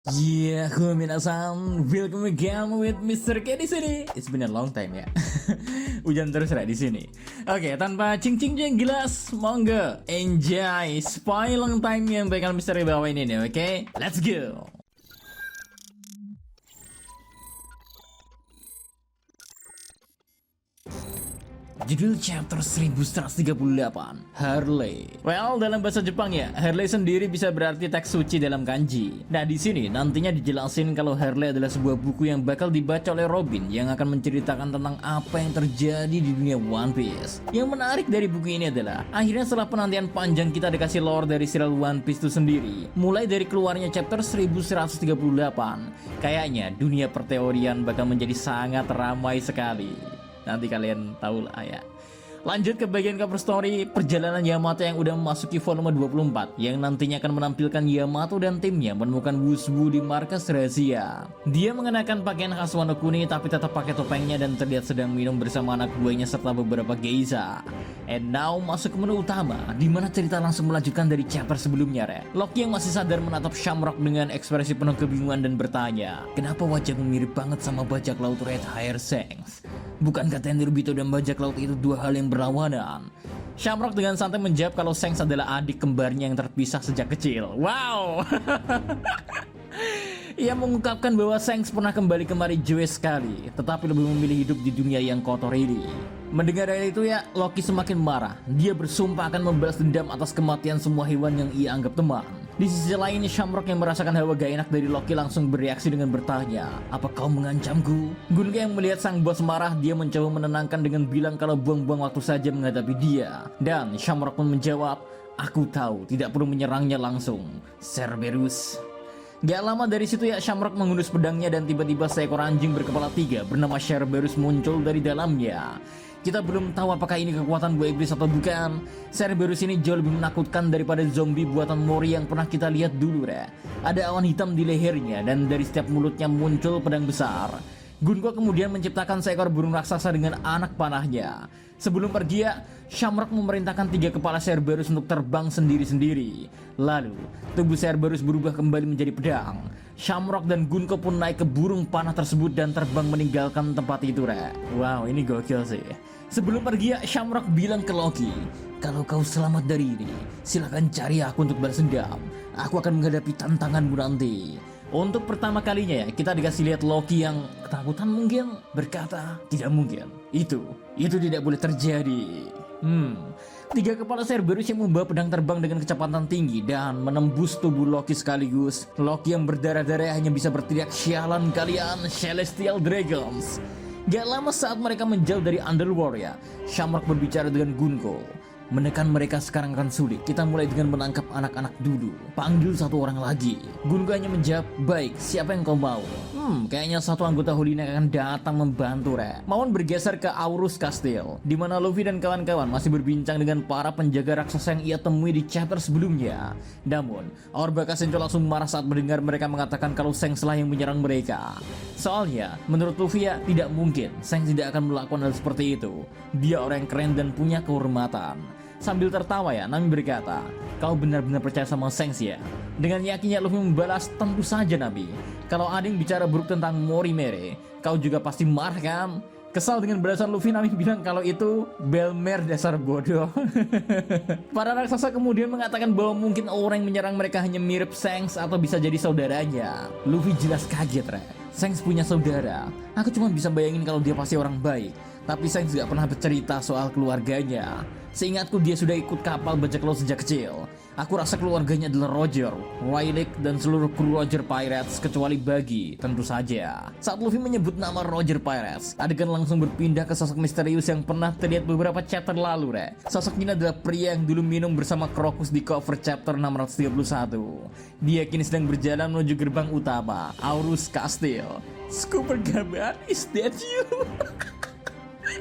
Minasan, welcome again with Mr. K di sini. It's been a long time ya. Hujan terus di sini. Oke, tanpa cing-cing yang jelas, monggo enjoy spy long time yang bakal Mr. bawain ini, oke? Let's go. Judul chapter 1138, Harley. Well, dalam bahasa Jepang ya, Harley sendiri bisa berarti teks suci dalam kanji. Nah, di sini nantinya dijelasin kalau Harley adalah sebuah buku yang bakal dibaca oleh Robin yang akan menceritakan tentang apa yang terjadi di dunia One Piece. Yang menarik dari buku ini adalah, akhirnya setelah penantian panjang kita dikasih lore dari serial One Piece itu sendiri. Mulai dari keluarnya chapter 1138, kayaknya dunia perteorian bakal menjadi sangat ramai sekali. Nanti kalian tahu lah ya. Lanjut ke bagian cover story, perjalanan Yamato yang udah memasuki volume 24 yang nantinya akan menampilkan Yamato dan timnya menemukan Wushu di markas rahasia. Dia mengenakan pakaian khas Wano Kuni tapi tetap pakai topengnya dan terlihat sedang minum bersama anak buahnya serta beberapa geisha. And now masuk ke menu utama, di mana cerita langsung melanjutkan dari chapter sebelumnya. Loki yang masih sadar menatap Shamrock dengan ekspresi penuh kebingungan dan bertanya, kenapa wajahmu mirip banget sama bajak laut Red Hair Shanks? Bukankah Tenryubito dan bajak laut itu dua hal yang berlawanan? Shamrock dengan santai menjawab kalau Shanks adalah adik kembarnya yang terpisah sejak kecil. Wow. Ia mengungkapkan bahwa Shanks pernah kembali kemari jauh sekali, tetapi lebih memilih hidup di dunia yang kotor ini. Mendengar dari itu ya, Loki semakin marah. Dia bersumpah akan membalas dendam atas kematian semua hewan yang ia anggap teman. Di sisi lain, Shamrock yang merasakan hawa gak enak dari Loki langsung bereaksi dengan bertanya, apa kau mengancamku? Gunga yang melihat sang bos marah, dia mencoba menenangkan dengan bilang kalau buang-buang waktu saja menghadapi dia. Dan Shamrock pun menjawab, aku tahu tidak perlu menyerangnya langsung, Cerberus. Gak lama dari situ ya, Shamrock menghunus pedangnya dan tiba-tiba seekor anjing berkepala 3 bernama Cerberus muncul dari dalamnya. Kita belum tahu apakah ini kekuatan buah iblis atau bukan. Cerberus ini jauh lebih menakutkan daripada zombie buatan Mori yang pernah kita lihat dulu ya. Ada awan hitam di lehernya dan dari setiap mulutnya muncul pedang besar. Gunko kemudian menciptakan seekor burung raksasa dengan anak panahnya. Sebelum pergi ya, Shamrock memerintahkan 3 kepala Cerberus untuk terbang sendiri-sendiri. Lalu, tubuh Cerberus berubah kembali menjadi pedang. Shamrock dan Gunko pun naik ke burung panah tersebut dan terbang meninggalkan tempat itu, Rek. Wow, ini gokil sih. Sebelum pergi ya, Shamrock bilang ke Loki, kalau kau selamat dari ini, silahkan cari aku untuk balas dendam. Aku akan menghadapi tantanganmu nanti. Untuk pertama kalinya ya, kita dikasih lihat Loki yang ketakutan mungkin, berkata, tidak mungkin, itu tidak boleh terjadi. 3 kepala Cerberus yang membawa pedang terbang dengan kecepatan tinggi dan menembus tubuh Loki sekaligus. Loki yang berdarah-darah hanya bisa berteriak, sialan kalian, Celestial Dragons. Gak lama saat mereka menjauh dari Underworld ya, Shamrock berbicara dengan Gunko. Menekan mereka sekarang akan sulit. Kita mulai dengan menangkap anak-anak dulu. Panggil satu orang lagi. Gunko hanya menjawab, baik, siapa yang kau mau? Kayaknya satu anggota Holy Knight akan datang membantu, Rek. Mawon bergeser ke Aurus Castle, di mana Luffy dan kawan-kawan masih berbincang dengan para penjaga raksasa yang ia temui di chapter sebelumnya. Namun, Our Bakasenjo langsung marah saat mendengar mereka mengatakan kalau Shanks lah yang menyerang mereka. Soalnya, menurut Luffy ya, tidak mungkin Shanks tidak akan melakukan hal seperti itu. Dia orang yang keren dan punya kehormatan. Sambil tertawa ya, Nami berkata, kau benar-benar percaya sama Shanks ya? Dengan yakinnya Luffy membalas, tentu saja Nabi. Kalau ada yang bicara buruk tentang Morimere, kau juga pasti marah kan? Kesal dengan balasan Luffy, Nami bilang kalau itu Belmer dasar bodoh. Para raksasa kemudian mengatakan bahwa mungkin orang yang menyerang mereka hanya mirip Shanks atau bisa jadi saudaranya. Luffy jelas kaget, Rek. Shanks punya saudara. Aku cuma bisa bayangin kalau dia pasti orang baik. Tapi Shanks gak pernah bercerita soal keluarganya. Seingatku dia sudah ikut kapal bajak laut sejak kecil. Aku rasa keluarganya adalah Roger, Rayleigh, dan seluruh kru Roger Pirates kecuali Buggy, tentu saja. Saat Luffy menyebut nama Roger Pirates, adegan langsung berpindah ke sosok misterius yang pernah terlihat beberapa chapter lalu, Rek. Sosok ini adalah pria yang dulu minum bersama Crocus di cover chapter 631. Dia kini sedang berjalan menuju gerbang utama, Aurus Castle. Scooper Gaban, is that you?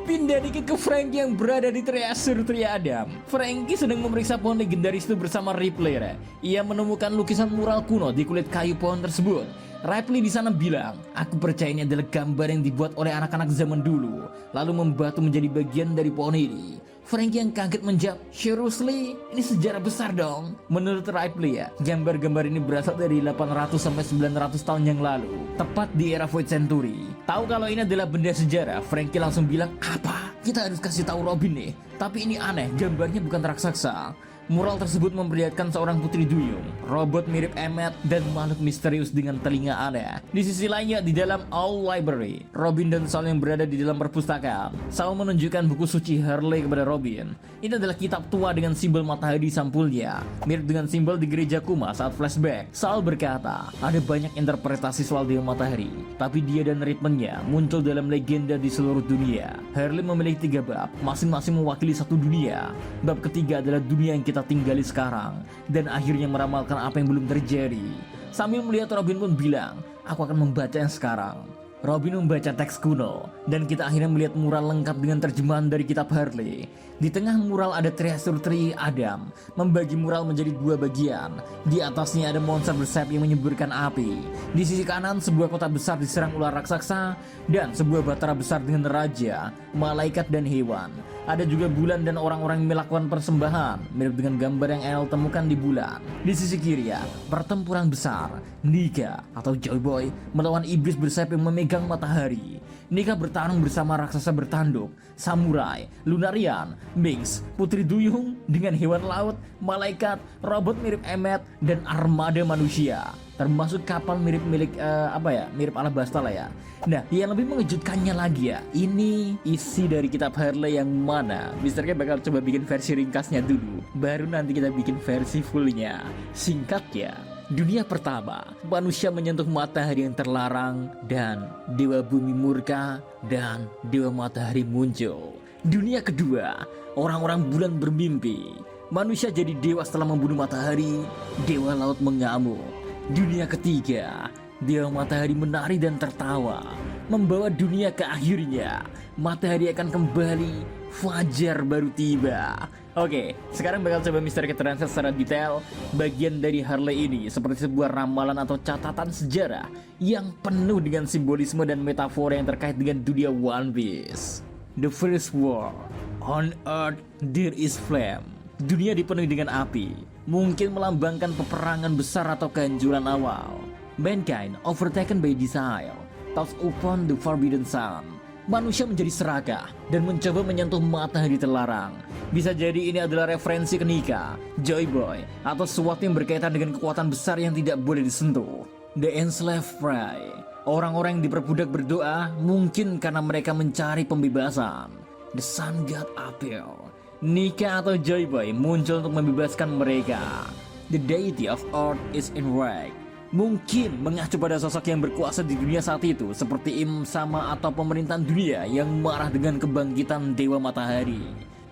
Pindah dikit ke Franky yang berada di Treasure Tree Adam. Franky sedang memeriksa pohon legendaris itu bersama Ripley. Ia menemukan lukisan mural kuno di kulit kayu pohon tersebut. Ripley di sana bilang, aku percaya ini adalah gambar yang dibuat oleh anak-anak zaman dulu, lalu membatu menjadi bagian dari pohon ini. Frankie yang kaget menjawab, "Seriously? Ini sejarah besar dong." Menurut Ripley ya, gambar-gambar ini berasal dari 800 sampai 900 tahun yang lalu, tepat di era Void Century. Tahu kalau ini adalah benda sejarah, Frankie langsung bilang, "Apa? Kita harus kasih tahu Robin nih." Tapi ini aneh, gambarnya bukan raksasa. Mural tersebut memperlihatkan seorang putri duyung, robot mirip Emmet, dan makhluk misterius dengan telinga aneh. Di sisi lainnya, di dalam Owl Library, Robin dan Sal yang berada di dalam perpustakaan. Sal menunjukkan buku suci Harley kepada Robin. Ini adalah kitab tua dengan simbol matahari di sampulnya, mirip dengan simbol di gereja Kuma saat flashback. Sal berkata, ada banyak interpretasi soal Dewa Matahari, tapi dia dan ritmennya muncul dalam legenda di seluruh dunia. Harley memiliki 3 bab, masing-masing mewakili satu dunia. Bab ketiga adalah dunia yang kita tinggali sekarang, dan akhirnya meramalkan apa yang belum terjadi. Sambil melihat, Robin pun bilang, "Aku akan membaca yang sekarang." Robin membaca teks kuno, dan kita akhirnya melihat mural lengkap dengan terjemahan dari kitab Harley. Di tengah mural ada Treasure Tree Adam, membagi mural menjadi 2 bagian. Di atasnya ada monster bersayap yang menyemburkan api. Di sisi kanan, sebuah kota besar diserang ular raksasa, dan sebuah batara besar dengan raja, malaikat, dan hewan. Ada juga bulan dan orang-orang yang melakukan persembahan, mirip dengan gambar yang El temukan di bulan. Di sisi kiri ya, pertempuran besar. Nika atau Joy Boy melawan iblis bersayap yang memegang matahari. Nika bertarung bersama raksasa bertanduk, samurai, Lunarian, Minx, putri duyung dengan hewan laut, malaikat, robot mirip Emmet, dan armada manusia, termasuk kapal mirip mirip Alabasta lah ya. Nah, yang lebih mengejutkannya lagi ya, ini isi dari kitab Harley yang mana Mr. K bakal coba bikin versi ringkasnya dulu, baru nanti kita bikin versi fullnya. Singkatnya, dunia pertama, manusia menyentuh matahari yang terlarang, dan dewa bumi murka, dan dewa matahari muncul. Dunia kedua, orang-orang bulan bermimpi. Manusia jadi dewa setelah membunuh matahari, dewa laut mengamuk. Dunia ketiga, dewa matahari menari dan tertawa, membawa dunia ke akhirnya. Matahari akan kembali, fajar baru tiba. Oke, sekarang bakal coba Mr. K translate secara detail bagian dari Harley ini seperti sebuah ramalan atau catatan sejarah yang penuh dengan simbolisme dan metafora yang terkait dengan dunia One Piece. The first war, on earth there is flame. Dunia dipenuhi dengan api, mungkin melambangkan peperangan besar atau kehancuran awal. Mankind overtaken by desire, touched upon the forbidden sun. Manusia menjadi serakah dan mencoba menyentuh matahari terlarang. Bisa jadi ini adalah referensi ke Nika, Joy Boy, atau sesuatu yang berkaitan dengan kekuatan besar yang tidak boleh disentuh. The enslaved pray, orang-orang yang diperbudak berdoa mungkin karena mereka mencari pembebasan. The sun god appear, Nika atau Joy Boy muncul untuk membebaskan mereka. The deity of earth is in wrath, mungkin mengacu pada sosok yang berkuasa di dunia saat itu seperti Im Sama atau pemerintahan dunia yang marah dengan kebangkitan Dewa Matahari.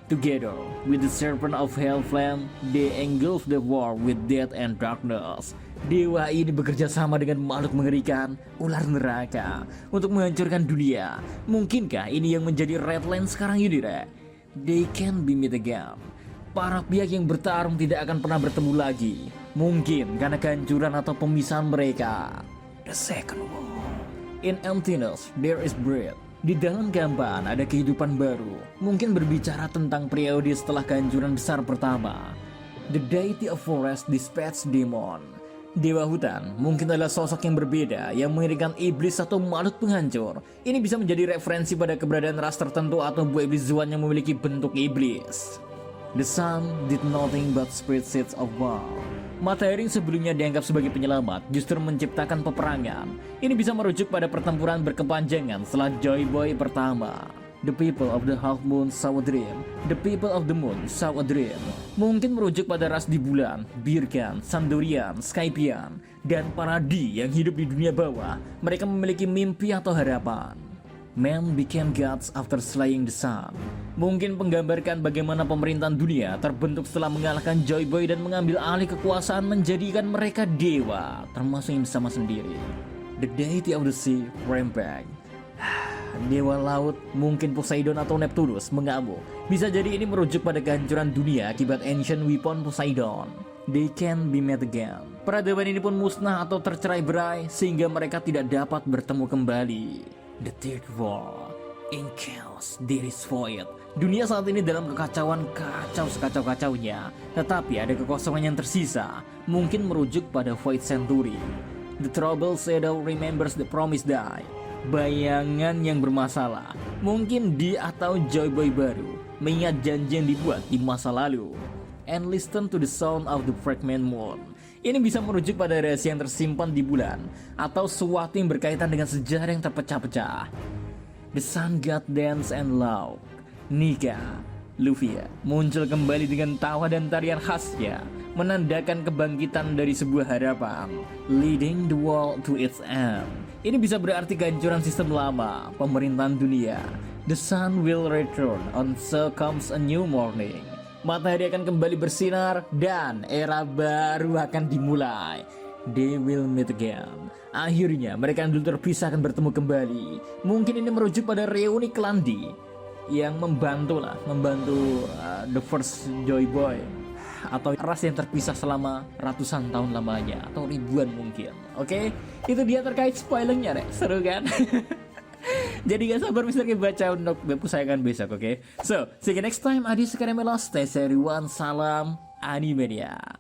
Together with the serpent of hell flame, they engulf the war with death and darkness. Dewa ini bekerja sama dengan makhluk mengerikan, ular neraka, untuk menghancurkan dunia. Mungkinkah ini yang menjadi Redline sekarang ini, Re? They can be meet again. Para pihak yang bertarung tidak akan pernah bertemu lagi. Mungkin karena kehancuran atau pemisahan mereka. The second war. In emptiness there is breath. Di dalam kehampaan ada kehidupan baru. Mungkin berbicara tentang periode setelah kehancuran besar pertama. The deity of forest dispatch demon. Dewa hutan mungkin adalah sosok yang berbeda yang mengiringkan iblis atau makhluk penghancur. Ini bisa menjadi referensi pada keberadaan ras tertentu atau buah iblis Zuan yang memiliki bentuk iblis. The sun did nothing but spread seeds of war. Matahari yang sebelumnya dianggap sebagai penyelamat justru menciptakan peperangan. Ini bisa merujuk pada pertempuran berkepanjangan setelah Joy Boy pertama. The people of the half moon saw a dream. The people of the moon saw a dream. Mungkin merujuk pada ras di bulan, Birkan, Sandorian, Skypian, dan para Di yang hidup di dunia bawah. Mereka memiliki mimpi atau harapan. Man became gods after slaying the sun. Mungkin menggambarkan bagaimana pemerintahan dunia terbentuk setelah mengalahkan Joy Boy dan mengambil alih kekuasaan menjadikan mereka dewa, termasuk yang sama sendiri. The deity of the sea rampage. Dewa laut, mungkin Poseidon atau Neptunus mengamuk. Bisa jadi ini merujuk pada kehancuran dunia akibat ancient weapon Poseidon. They can be met again. Peradaban ini pun musnah atau tercerai-berai sehingga mereka tidak dapat bertemu kembali. The third war. In chaos there is void. Dunia saat ini dalam kekacauan kacau sekacau-kacaunya, tetapi ada kekosongan yang tersisa, mungkin merujuk pada Void Century. The Troubled Shadow remembers the promised die. Bayangan yang bermasalah, mungkin dia atau Joy Boy baru, mengingat janji yang dibuat di masa lalu. And listen to the sound of the fragment moon. Ini bisa merujuk pada rahasia yang tersimpan di bulan, atau sesuatu yang berkaitan dengan sejarah yang terpecah-pecah. The Sun God Dance and Love. Nika, Lufia muncul kembali dengan tawa dan tarian khasnya, menandakan kebangkitan dari sebuah harapan, leading the world to its end. Ini bisa berarti kehancuran sistem lama, pemerintahan dunia. The sun will return, and so comes a new morning. Matahari akan kembali bersinar dan era baru akan dimulai. They will meet again. Akhirnya mereka yang dulu terpisah akan bertemu kembali. Mungkin ini merujuk pada reuni Klandi yang membantu the first Joy Boy, atau ras yang terpisah selama ratusan tahun lamanya atau ribuan mungkin. Oke, itu dia terkait spoilernya deh, seru kan? Jadi gak sabar bisa baca untuk web kesayangan besok, oke? So, see you next time. Adi Sekaremelo, stay everyone, salam Animedia.